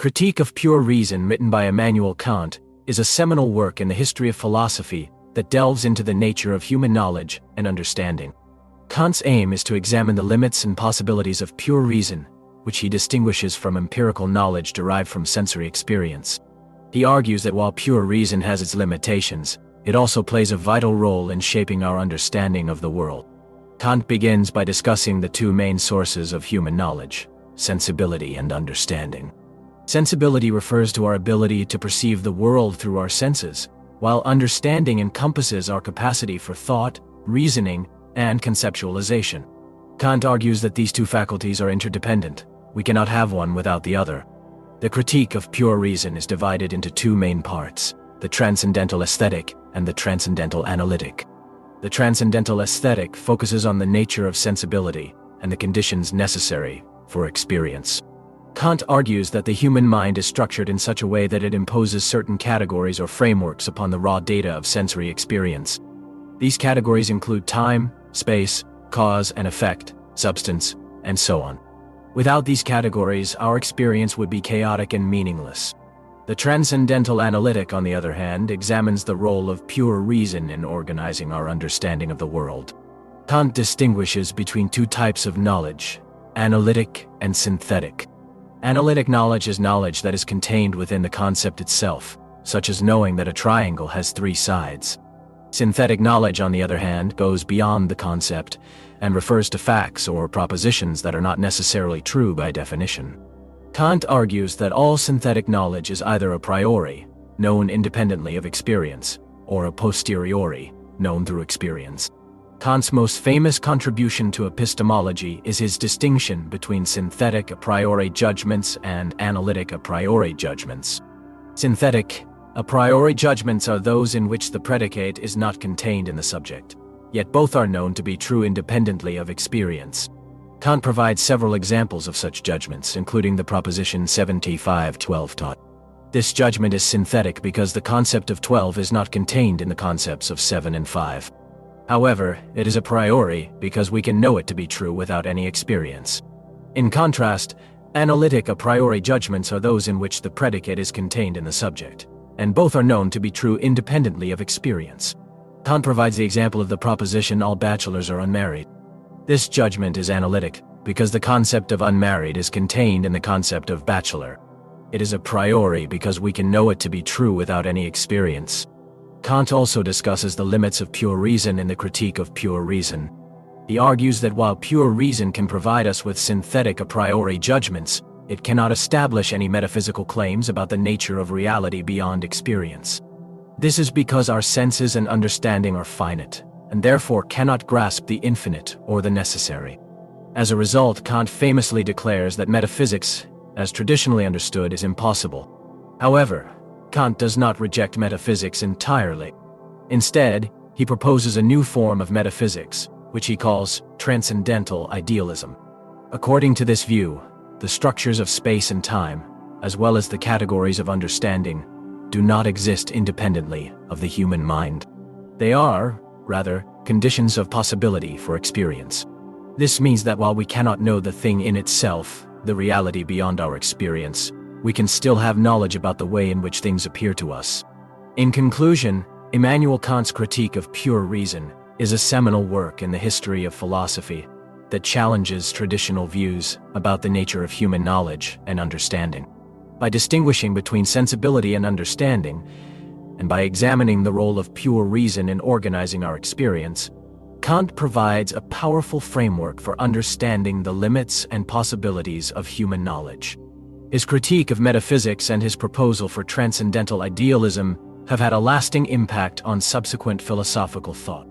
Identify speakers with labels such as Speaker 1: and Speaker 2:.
Speaker 1: Critique of Pure Reason, written by Immanuel Kant, is a seminal work in the history of philosophy that delves into the nature of human knowledge and understanding. Kant's aim is to examine the limits and possibilities of pure reason, which he distinguishes from empirical knowledge derived from sensory experience. He argues that while pure reason has its limitations, it also plays a vital role in shaping our understanding of the world. Kant begins by discussing the two main sources of human knowledge: sensibility and understanding. Sensibility refers to our ability to perceive the world through our senses, while understanding encompasses our capacity for thought, reasoning, and conceptualization. Kant argues that these two faculties are interdependent. We cannot have one without the other. The critique of pure reason is divided into two main parts: the transcendental aesthetic and the transcendental analytic. The transcendental aesthetic focuses on the nature of sensibility and the conditions necessary for experience. Kant argues that the human mind is structured in such a way that it imposes certain categories or frameworks upon the raw data of sensory experience. These categories include time, space, cause and effect, substance, and so on. Without these categories, our experience would be chaotic and meaningless. The transcendental analytic, on the other hand, examines the role of pure reason in organizing our understanding of the world. Kant distinguishes between two types of knowledge: analytic and synthetic. Analytic knowledge is knowledge that is contained within the concept itself, such as knowing that a triangle has three sides. Synthetic knowledge, on the other hand, goes beyond the concept and refers to facts or propositions that are not necessarily true by definition. Kant argues that all synthetic knowledge is either a priori, known independently of experience, or a posteriori, known through experience. Kant's most famous contribution to epistemology is his distinction between synthetic a priori judgments and analytic a priori judgments. Synthetic a priori judgments are those in which the predicate is not contained in the subject, yet both are known to be true independently of experience. Kant provides several examples of such judgments, including the proposition 75-12 taught. This judgment is synthetic because the concept of 12 is not contained in the concepts of 7 and 5. However, it is a priori because we can know it to be true without any experience. In contrast, analytic a priori judgments are those in which the predicate is contained in the subject, and both are known to be true independently of experience. Kant provides the example of the proposition all bachelors are unmarried. This judgment is analytic because the concept of unmarried is contained in the concept of bachelor. It is a priori because we can know it to be true without any experience. Kant also discusses the limits of pure reason in the Critique of Pure Reason. He argues that while pure reason can provide us with synthetic a priori judgments, it cannot establish any metaphysical claims about the nature of reality beyond experience. This is because our senses and understanding are finite, and therefore cannot grasp the infinite or the necessary. As a result, Kant famously declares that metaphysics, as traditionally understood, is impossible. However, Kant does not reject metaphysics entirely. Instead, he proposes a new form of metaphysics, which he calls transcendental idealism. According to this view, the structures of space and time, as well as the categories of understanding, do not exist independently of the human mind. They are, rather, conditions of possibility for experience. This means that while we cannot know the thing in itself, the reality beyond our experience, we can still have knowledge about the way in which things appear to us. In conclusion, Immanuel Kant's Critique of Pure Reason is a seminal work in the history of philosophy that challenges traditional views about the nature of human knowledge and understanding. By distinguishing between sensibility and understanding, and by examining the role of pure reason in organizing our experience, Kant provides a powerful framework for understanding the limits and possibilities of human knowledge. His critique of metaphysics and his proposal for transcendental idealism have had a lasting impact on subsequent philosophical thought.